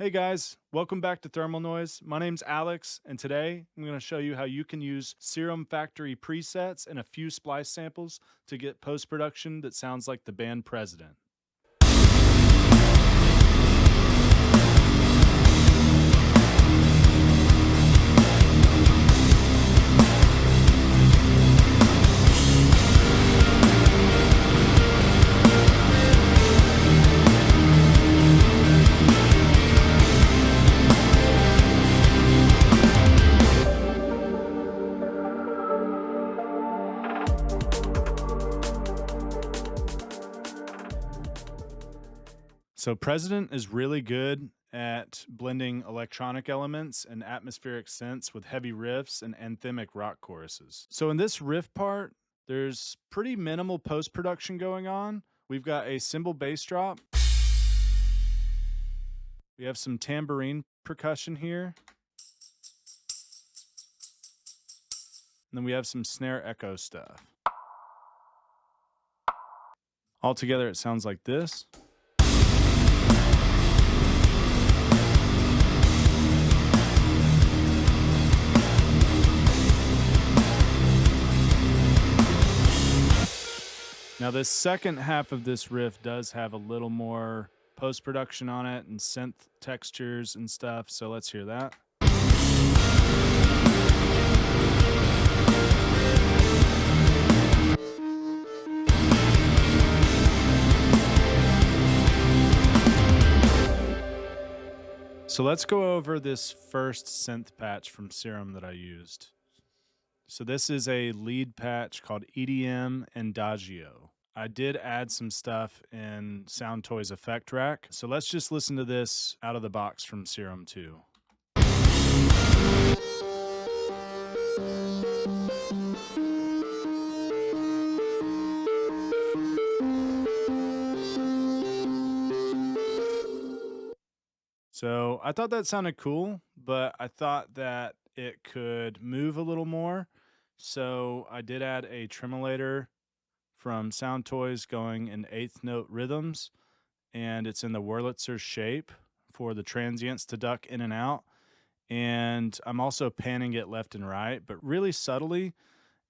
Hey guys, welcome back to Thermal Noise. My name's Alex, and today I'm going to show you how you can use Serum Factory presets and a few splice samples to get post-production that sounds like the band President. So President is really good at blending electronic elements and atmospheric synths with heavy riffs and anthemic rock choruses. So in this riff part, there's pretty minimal post-production going on. We've got a cymbal bass drop. We have some tambourine percussion here. And then we have some snare echo stuff. Altogether, it sounds like this. Now this second half of this riff does have a little more post-production on it and synth textures and stuff, so let's hear that. So let's go over this first synth patch from Serum that I used. So this is a lead patch called EDM Adagio. I did add some stuff in Soundtoys Effect Rack. So let's just listen to this out of the box from Serum 2. So I thought that sounded cool, but I thought that it could move a little more. So I did add a tremolator from Soundtoys going in eighth note rhythms, and it's in the Wurlitzer shape for the transients to duck in and out. And I'm also panning it left and right, but really subtly,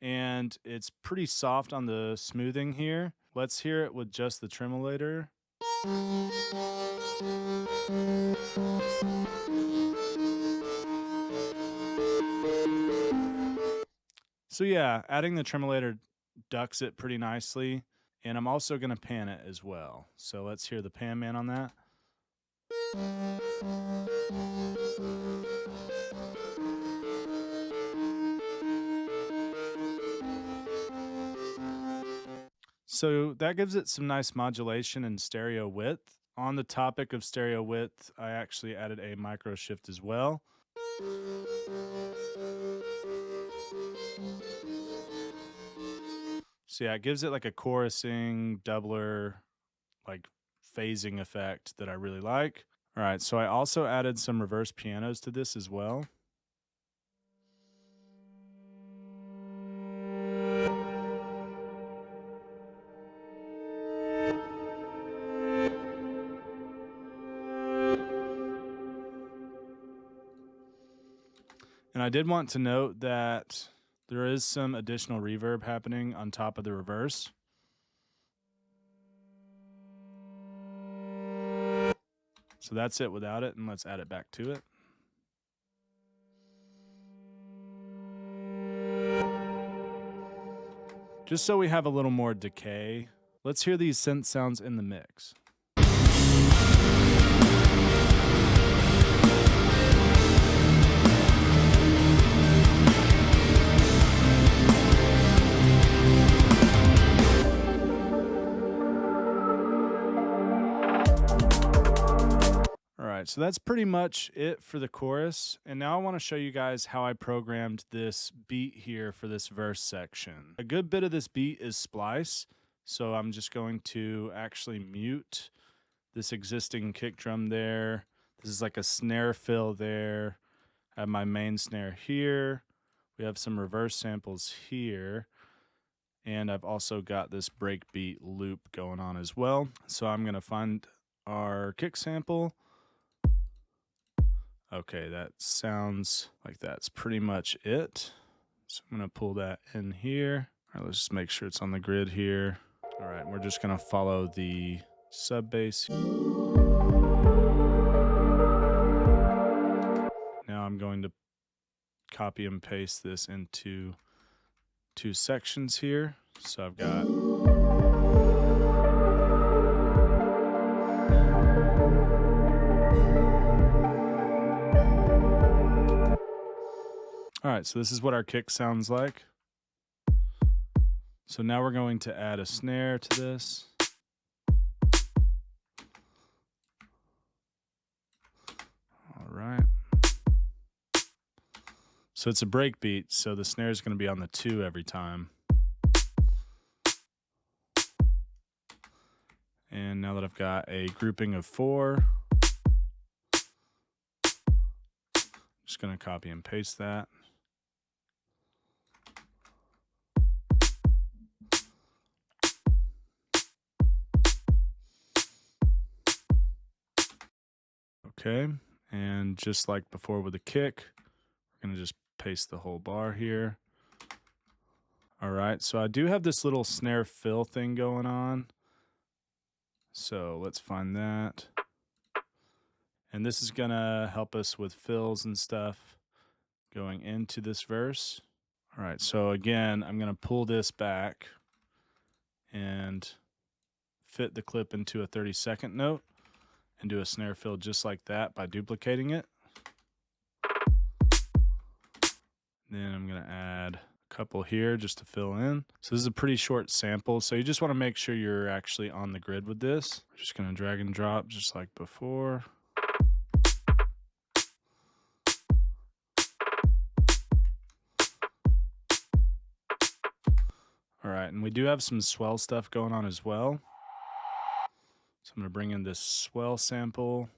and it's pretty soft on the smoothing here. Let's hear it with just the tremolator. So yeah, adding the tremolator ducks it pretty nicely, and I'm also going to pan it as well. So let's hear the pan man on that. So that gives it some nice modulation and stereo width. On the topic of stereo width, I actually added a micro shift as well. So yeah, it gives it like a chorusing, doubler, like phasing effect that I really like. All right, so I also added some reverse pianos to this as well. And I did want to note that there is some additional reverb happening on top of the reverse. So that's it without it, and let's add it back to it. Just so we have a little more decay, let's hear these synth sounds in the mix. So that's pretty much it for the chorus. And now I want to show you guys how I programmed this beat here for this verse section. A good bit of this beat is splice. So I'm just going to actually mute this existing kick drum there. This is like a snare fill there. I have my main snare here. We have some reverse samples here. And I've also got this breakbeat loop going on as well. So I'm going to find our kick sample. Okay, that sounds like that's pretty much it. So I'm gonna pull that in here. All right, let's just make sure it's on the grid here. All right, we're just gonna follow the sub bass. Now I'm going to copy and paste this into 2 sections here. So I've got all right, so this is what our kick sounds like. So now we're going to add a snare to this. All right. So it's a break beat, so the snare is going to be on the 2 every time. And now that I've got a grouping of 4, I'm just going to copy and paste that. Okay, and just like before with the kick, we're going to just paste the whole bar here. All right, so I do have this little snare fill thing going on. So let's find that. And this is going to help us with fills and stuff going into this verse. All right, so again, I'm going to pull this back and fit the clip into a 30-second note and do a snare fill just like that by duplicating it. Then I'm going to add a couple here just to fill in. So this is a pretty short sample, so you just want to make sure you're actually on the grid with this. We're just going to drag and drop just like before. All right, and we do have some swell stuff going on as well. So I'm going to bring in this swell sample.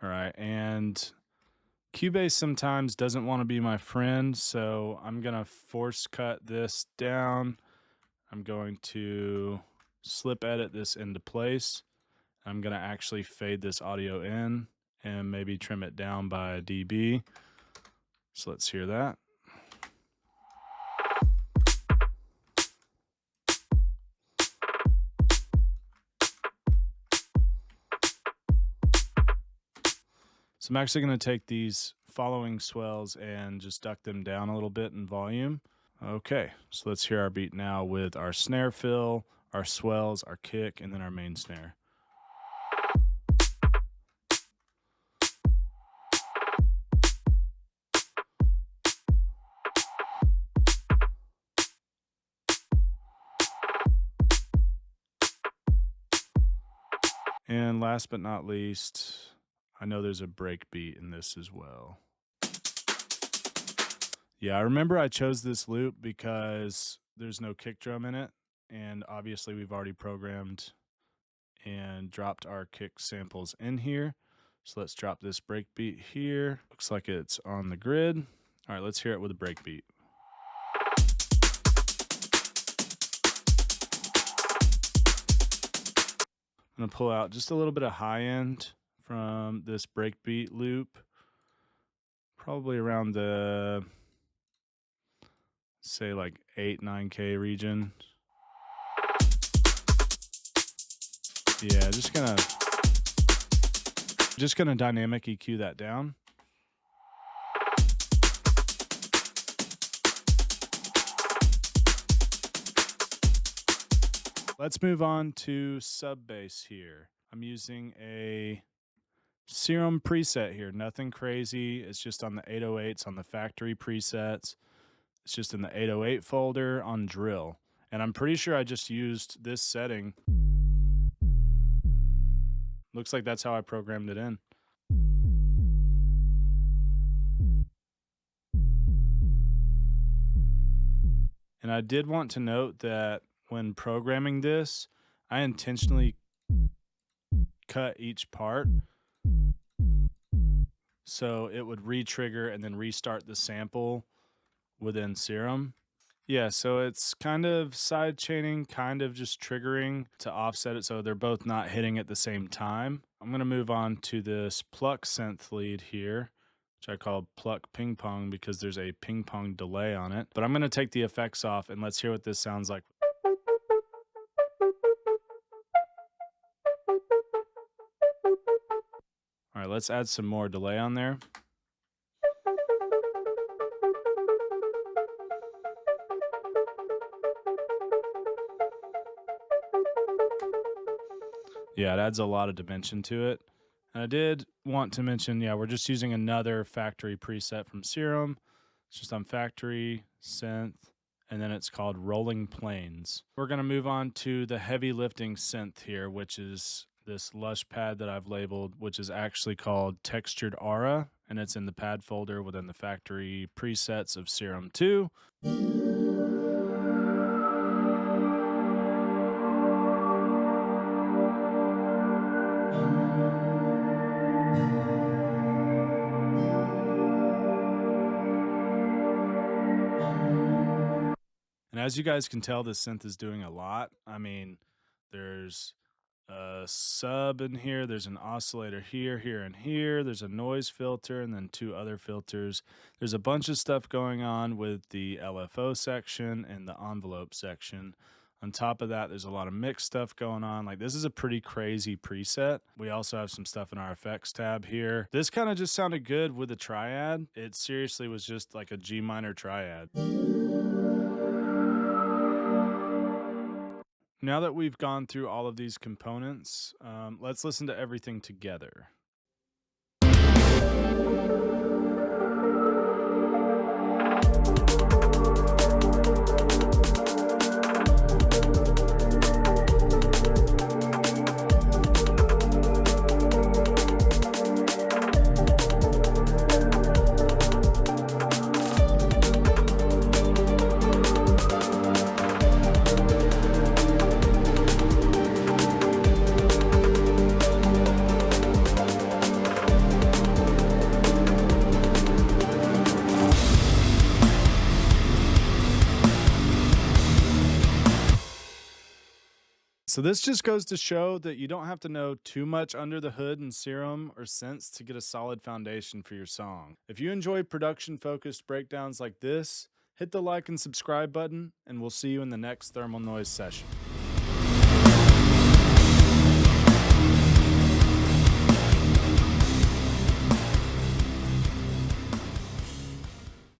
All right, and Cubase sometimes doesn't want to be my friend, so I'm going to force cut this down. I'm going to slip edit this into place. I'm going to actually fade this audio in and maybe trim it down by a dB. So let's hear that. So I'm actually going to take these following swells and just duck them down a little bit in volume. Okay, so let's hear our beat now with our snare fill, our swells, our kick, and then our main snare. And last but not least, I know there's a break beat in this as well. Yeah, I remember I chose this loop because there's no kick drum in it, and obviously we've already programmed and dropped our kick samples in here. So let's drop this break beat here. Looks like it's on the grid. All right, let's hear it with a break beat. I'm gonna pull out just a little bit of high end from this breakbeat loop, probably around the, say, like 8-9K region. Yeah, just gonna dynamic EQ that down. Let's move on to sub bass here. I'm using a serum preset here, nothing crazy. It's just on the 808s on the factory presets. It's just in the 808 folder on drill. And I'm pretty sure I just used this setting. Looks like that's how I programmed it in. And I did want to note that when programming this, I intentionally cut each part so it would re-trigger and then restart the sample within Serum. Yeah, so it's kind of side chaining, kind of just triggering to offset it so they're both not hitting at the same time. I'm going to move on to this pluck synth lead here. which I call pluck ping pong because there's a ping pong delay on it. But I'm going to take the effects off and let's hear what this sounds like. All right, let's add some more delay on there. Yeah, it adds a lot of dimension to it. And I did want to mention, yeah, we're just using another factory preset from Serum. It's just on factory, synth, and then it's called Rolling Planes. We're going to move on to the heavy lifting synth here, which is this lush pad that I've labeled, which is actually called Textured Aura, and it's in the pad folder within the factory presets of Serum 2. And as you guys can tell, this synth is doing a lot. I mean, there's a sub in here, there's an oscillator here, here, and here. There's a noise filter and then 2 other filters. There's a bunch of stuff going on with the LFO section and the envelope section. On top of that, there's a lot of mix stuff going on. Like, this is a pretty crazy preset. We also have some stuff in our effects tab here. This kind of just sounded good with the triad. It seriously was just like a G minor triad. Now that we've gone through all of these components, let's listen to everything together. So this just goes to show that you don't have to know too much under the hood in Serum or synths to get a solid foundation for your song. If you enjoy production-focused breakdowns like this, hit the like and subscribe button, and we'll see you in the next thermal noise session.